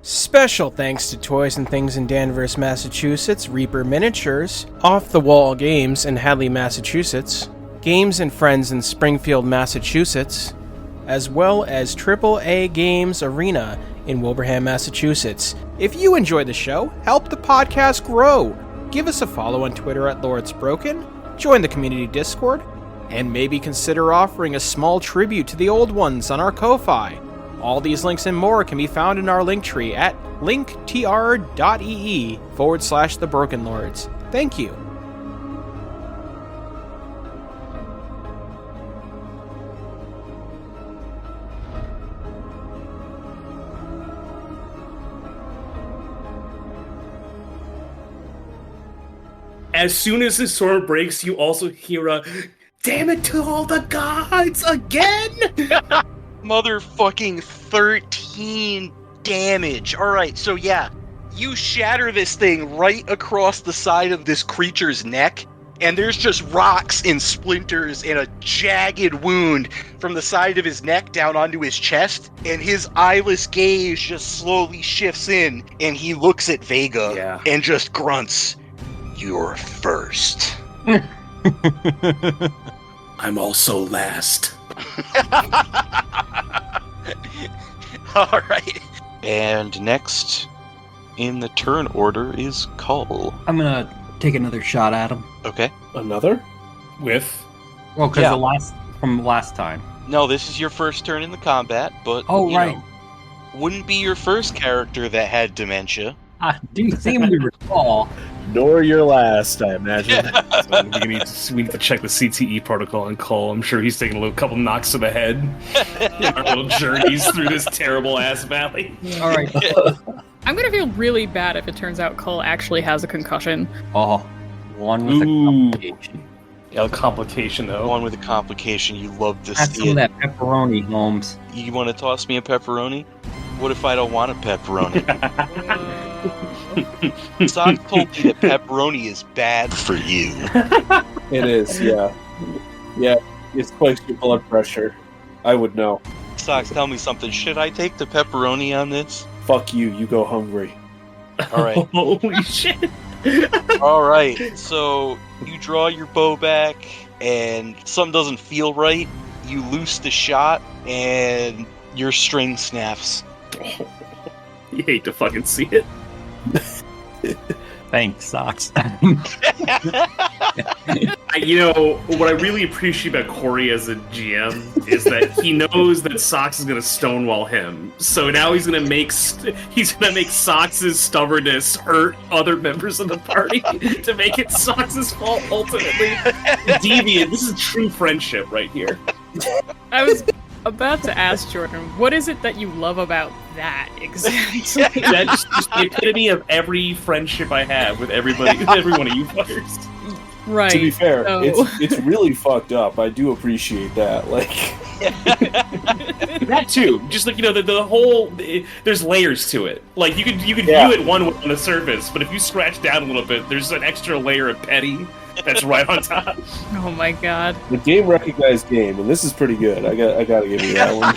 Special thanks to Toys and Things in Danvers, Massachusetts, Reaper Miniatures, Off the Wall Games in Hadley, Massachusetts, Games and Friends in Springfield, Massachusetts, as well as AAA Games Arena in Wilbraham, Massachusetts. If you enjoy the show, help the podcast grow. Give us a follow on Twitter at LordsBroken, join the community Discord, and maybe consider offering a small tribute to the old ones on our Ko-Fi. All these links and more can be found in our link tree at linktr.ee/thebrokenlords. Thank you. As soon as his sword breaks, you also hear a, "Damn it to all the gods again!" Motherfucking 13 damage. Alright, so yeah, you shatter this thing right across the side of this creature's neck, and there's just rocks and splinters and a jagged wound from the side of his neck down onto his chest, and his eyeless gaze just slowly shifts in, and he looks at Vega and just grunts, "You're first." I'm also last. Alright. And next in the turn order is Cull. I'm gonna take another shot at him. Okay. Another? With? Well, because from last time. No, this is your first turn in the combat, but you know, wouldn't be your first character that had dementia. I do seem to recall. Nor your last, I imagine. So we need to check the CTE protocol on Cole. I'm sure he's taking a couple knocks to the head in our little journeys through this terrible ass valley. All right. I'm gonna feel really bad if it turns out Cole actually has a concussion. Oh, one with a complication. Yeah, a complication though. One with a complication. You love to That's see some it. of that pepperoni, Holmes. You want to toss me a pepperoni? What if I don't want a pepperoni? Sock told me that pepperoni is bad for you. It is, yeah. Yeah, it spikes your blood pressure. I would know. Socks, tell me something. Should I take the pepperoni on this? Fuck you, you go hungry. Alright. Holy shit. Alright, so you draw your bow back, and something doesn't feel right. You loose the shot, and your string snaps. You hate to fucking see it. Thanks, Socks. You know, what I really appreciate about Corey as a GM is that he knows that Socks is going to stonewall him. So now he's going to make Socks' stubbornness hurt other members of the party to make it Socks' fault ultimately. Deviant. This is true friendship right here. I was about to ask Jordan, what is it that you love about that exactly? That's just the epitome of every friendship I have with everybody, with every one of you fuckers. Right. To be fair, so... it's really fucked up. I do appreciate that. Like that too. Just like, you know, the whole there's layers to it. Like you could view it one way on the surface, but if you scratch down a little bit, there's an extra layer of petty that's right on top. Oh my god. The game recognized game, and this is pretty good. I gotta give you that one.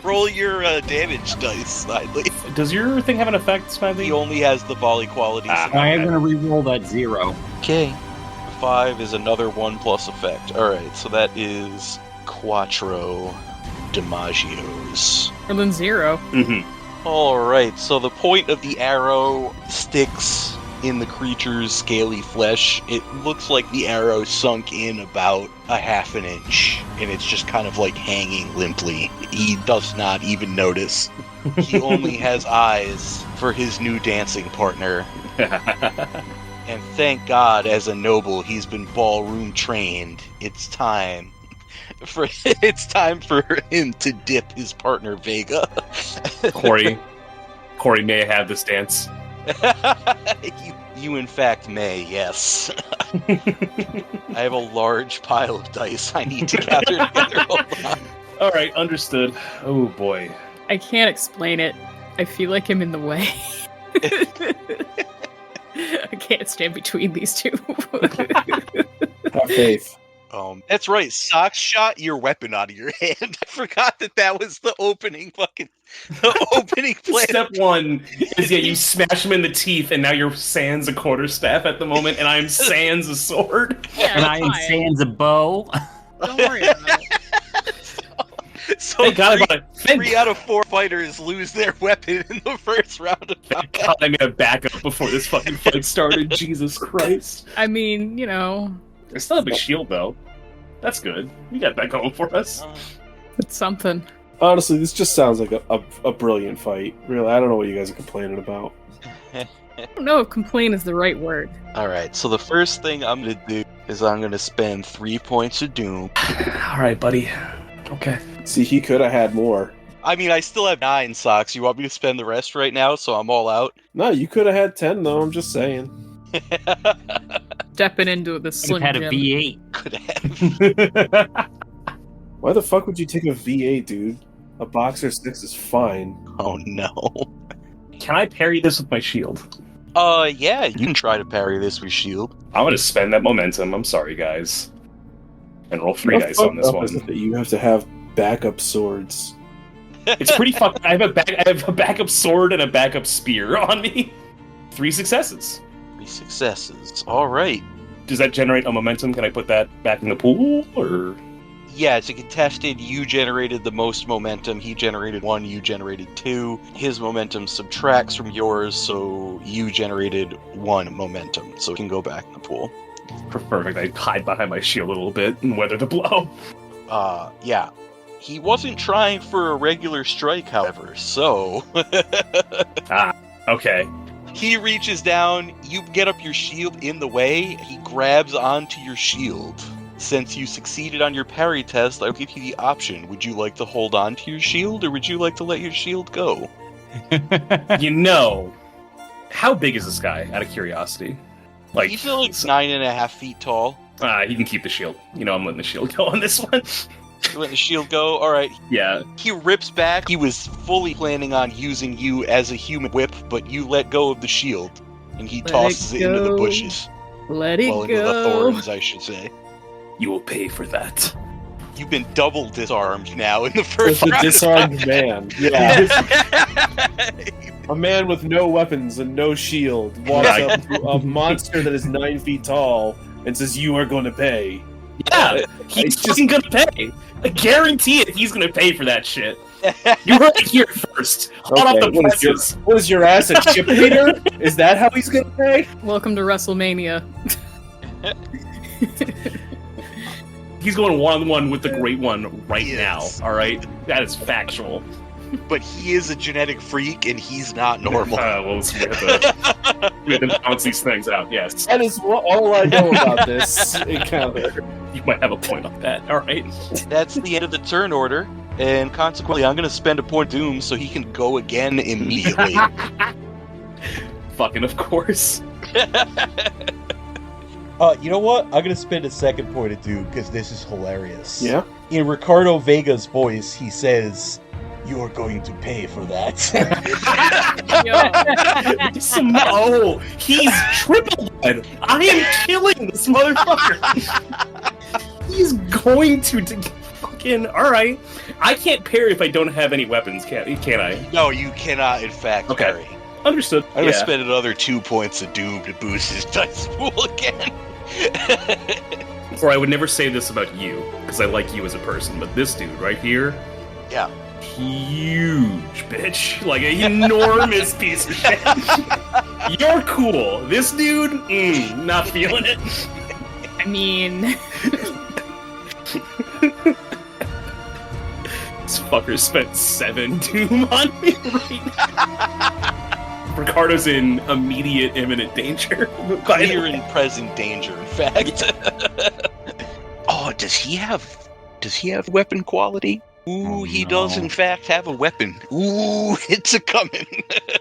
Roll your damage dice, Snidely. Does your thing have an effect, Snidely? He only has the volley quality. I am gonna re-roll that 0. Okay. 5 is another 1 plus effect. Alright, so that is Quattro Damagios. Or then 0. Mm-hmm. Alright, so the point of the arrow sticks in the creature's scaly flesh. It looks like the arrow sunk in about a half an inch, and it's just kind of like hanging limply. He does not even notice. He only has eyes for his new dancing partner. And thank God, as a noble, he's been ballroom trained. It's time for him to dip his partner Vega. Corey, may I have this dance? You in fact may, yes. I have a large pile of dice I need to gather together. Hold on. All right, understood. Oh boy. I can't explain it. I feel like I'm in the way. I can't stand between these two. Have faith. That's right. Socks shot your weapon out of your hand. I forgot that was the opening plan. Step 1 is you smash him in the teeth, and now you're sans a quarterstaff at the moment, and I'm sans a sword. Yeah, And I am fine. sans a bow. Don't worry about it. So Thank God I bought it. three out of 4 fighters lose their weapon in the first round of Thank combat. God I made a backup before this fucking fight started. Jesus Christ. I mean, you know, I still have a shield, though. That's good. We got that going for us. it's something. Honestly, this just sounds like a brilliant fight. Really, I don't know what you guys are complaining about. I don't know if complain is the right word. Alright, so the first thing I'm gonna do is I'm gonna spend 3 points of doom. Alright, buddy. Okay. See, he could have had more. I mean, I still have 9 socks. You want me to spend the rest right now, so I'm all out? No, you could have had 10, though. I'm just saying. Stepping into the Could Slim have had a Jim. V8. Could have. Why the fuck would you take a V8, dude? A Boxer 6 is fine. Oh no. Can I parry this with my shield? Yeah, you can try to parry this with shield. I'm gonna spend that momentum. I'm sorry, guys. And roll 3 How dice on this fucked up is it one. that you have to have backup swords? It's pretty fucked. I have a backup sword and a backup spear on me. 3 successes. 3 successes. Alright. Does that generate a momentum? Can I put that back in the pool, or? Yeah, it's a contested. You generated the most momentum. He generated 1, you generated 2. His momentum subtracts from yours, so you generated 1 momentum. So it can go back in the pool. Perfect. I hide behind my shield a little bit and weather the blow. Yeah. He wasn't trying for a regular strike, however, so... Okay. He reaches down, you get up your shield in the way, he grabs onto your shield. Since you succeeded on your parry test, I'll give you the option. Would you like to hold on to your shield, or would you like to let your shield go? You know, how big is this guy, out of curiosity? Like, He's like 9.5 feet tall. he can keep the shield. You know, I'm letting the shield go on this one. You let the shield go? Alright. Yeah. He rips back. He was fully planning on using you as a human whip, but you let go of the shield. And he Let tosses it it into the go. bushes. Let it Well, into the go. thorns, I should say. You will pay for that. You've been double disarmed now in the first It's a round. disarmed man. Yeah. A man with no weapons and no shield walks Right. up to a monster that is 9 feet tall and says, "You are going to pay." Yeah, he's It's just- fucking gonna pay. I guarantee it. He's gonna pay for that shit. You heard it here first. Hot off the Okay, presses. what is your ass, a chip leader? Is that how he's going to pay? Welcome to WrestleMania. He's going one-on-one with the Great One right He now. is. All right, that is factual. But he is a genetic freak, and he's not normal. Well, we have to balance these things out. Yes, That is all I know about this encounter. you might have a point on that. All right. That's the end of the turn order, and consequently, I'm going to spend a point of doom so he can go again immediately. Fucking of course. You know what? I'm gonna spend a second point of doom because this is hilarious. Yeah? In Ricardo Vega's voice, he says, "You are going to pay for that." Oh, he's triple blood. I am killing this motherfucker. He's going to fucking. All right. I can't parry if I don't have any weapons, can I? No, you cannot, in fact, Okay. parry. Understood. I'm going to Yeah. spend another 2 points of doom to boost his dice pool again. Or I would never say this about you, because I like you as a person, but this dude right here, Yeah. huge bitch. Like an enormous piece of shit. You're cool. This dude, not feeling it. I mean, This fucker spent 7 doom on me right now. Ricardo's in immediate, imminent danger. By the Clear way. and present danger, in fact. Oh, does he have weapon quality? Ooh, Oh, he no. does in fact have a weapon. Ooh, it's a coming.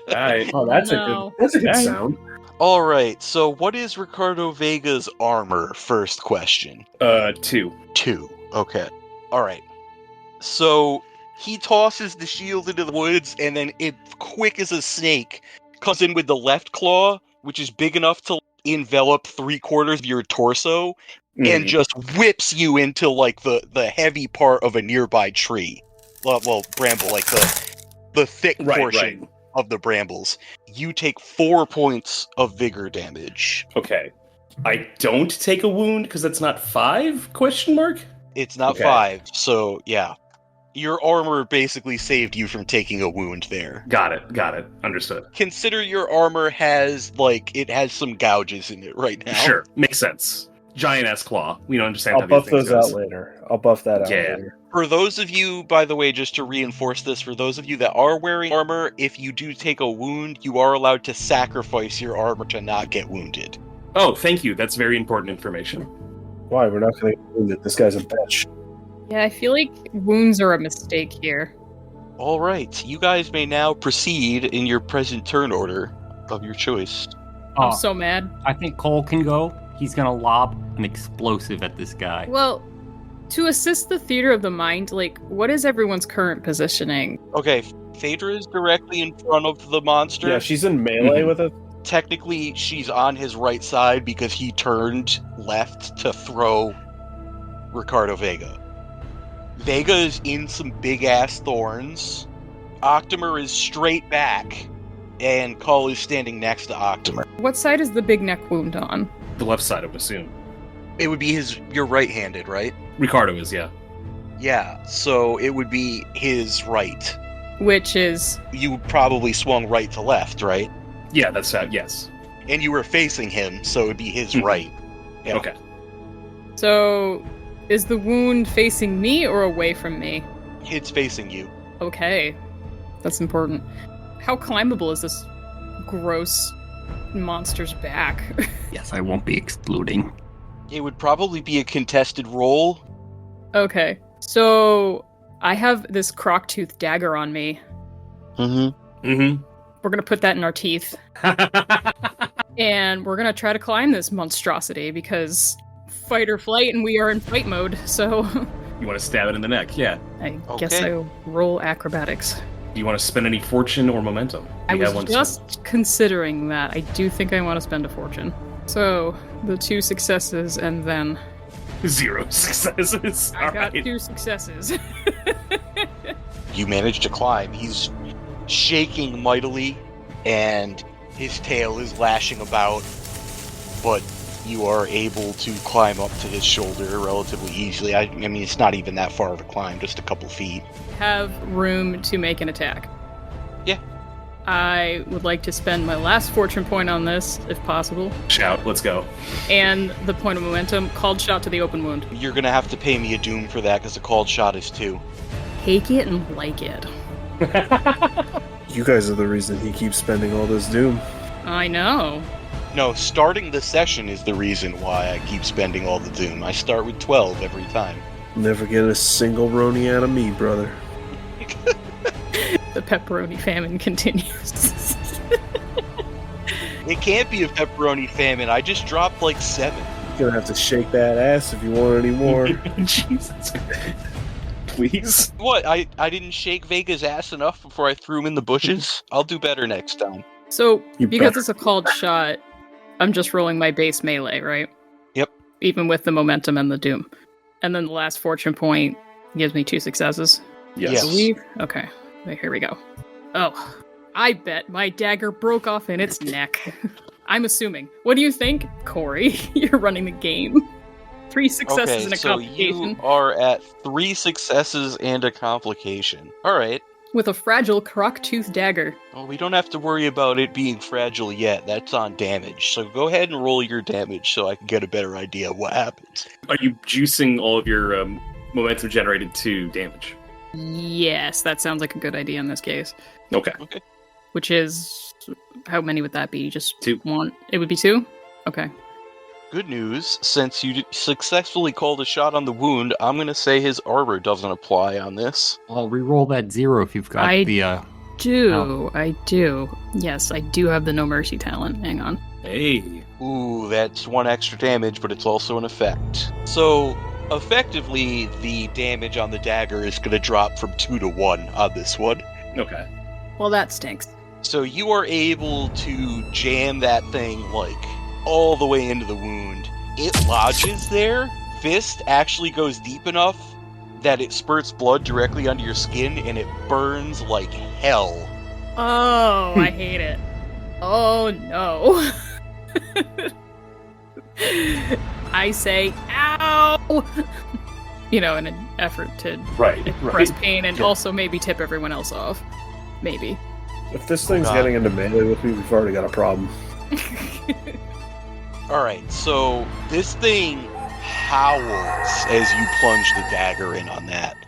Alright. Oh, that's No. a good sound. All right, so what is Ricardo Vega's armor? First question. 2. 2. Okay. All right. So he tosses the shield into the woods, and then it, quick as a snake, comes in with the left claw, which is big enough to envelop 3/4 of your torso, and just whips you into like the heavy part of a nearby tree. Well, bramble, like the thick portion of the brambles. You take 4 points of vigor damage. Okay. I don't take a wound because that's not 5? Question mark? It's not 5, so yeah. Your armor basically saved you from taking a wound there. Got it. Understood. Consider your armor has some gouges in it right now. Sure, makes sense. Giant-ass claw. We don't understand I'll how buff these things those goes. out later. I'll buff that out later. For those of you, by the way, just to reinforce this, for those of you that are wearing armor, if you do take a wound, you are allowed to sacrifice your armor to not get wounded. Oh, thank you. That's very important information. Why? We're not going to get wounded. This guy's a bitch. Yeah, I feel like wounds are a mistake here. All right, you guys may now proceed in your present turn order of your choice. I'm so mad. I think Cole can go. He's gonna lob an explosive at this guy. Well, to assist the theater of the mind, like, what is everyone's current positioning? Okay, Phaedra is directly in front of the monster. Yeah, she's in melee with it. Technically, she's on his right side because he turned left to throw Ricardo Vega. Vega is in some big-ass thorns. Octomer is straight back, and Cull is standing next to Octomer. What side is the big neck wound on? The left side, I would assume. It would be you're right-handed, right? Ricardo is, yeah. Yeah, so it would be his right. Which is... You probably swung right to left, right? Yeah, that's yes. And you were facing him, so it would be his right. Yeah. Okay. So, is the wound facing me or away from me? It's facing you. Okay. That's important. How climbable is this gross monster's back? Yes, I won't be exploding. It would probably be a contested roll. Okay. So, I have this croc-tooth dagger on me. Mm-hmm. We're gonna put that in our teeth. And we're gonna try to climb this monstrosity because fight or flight, and we are in fight mode, so... You want to stab it in the neck, yeah. I guess I'll roll acrobatics. Do you want to spend any fortune or momentum? I was just considering that. I do think I want to spend a fortune. So, the 2 successes, and then... 0 successes. I got 2 successes. You managed to climb. He's shaking mightily, and his tail is lashing about, but you are able to climb up to his shoulder relatively easily. I mean, it's not even that far of a climb, just a couple feet. Have room to make an attack. Yeah. I would like to spend my last fortune point on this, if possible. Shout, let's go. And the point of momentum, called shot to the open wound. You're gonna have to pay me a doom for that, because the called shot is 2. Take it and like it. You guys are the reason he keeps spending all this doom. I know. No, starting the session is the reason why I keep spending all the doom. I start with 12 every time. Never get a single Roni out of me, brother. The pepperoni famine continues. It can't be a pepperoni famine. I just dropped like 7. You're gonna have to shake that ass if you want any more. Jesus. Please. What? I didn't shake Vega's ass enough before I threw him in the bushes? I'll do better next time. So, You because better. it's a called shot, I'm just rolling my base melee, right? Yep. Even with the momentum and the doom. And then the last fortune point gives me 2 successes. Yes. I believe. Okay. Here we go. Oh, I bet my dagger broke off in its neck. I'm assuming. What do you think, Corey? You're running the game. 3 successes and a complication. You are at 3 successes and a complication. Alright. With a fragile croc-tooth dagger. Well, we don't have to worry about it being fragile yet. That's on damage. So go ahead and roll your damage so I can get a better idea of what happens. Are you juicing all of your momentum generated to damage? Yes, that sounds like a good idea in this case. Okay. Which is... How many would that be? Just 2. 1? It would be 2? Okay. Good news, since you successfully called a shot on the wound, I'm going to say his armor doesn't apply on this. I'll re-roll that 0 if you've got I the... do. Yes, I do have the No Mercy talent. Hang on. Hey. Ooh, that's 1 extra damage, but it's also an effect. So, effectively, the damage on the dagger is going to drop from 2 to 1 on this one. Okay. Well, that stinks. So you are able to jam that thing, like, all the way into the wound, it lodges there, fist actually goes deep enough that it spurts blood directly onto your skin and it burns like hell. Oh, I hate it. Oh no. I say, ow! In an effort to express pain and also maybe tip everyone else off. Maybe. If this thing's getting into melee with me, we've already got a problem. Alright, so this thing howls as you plunge the dagger in on that.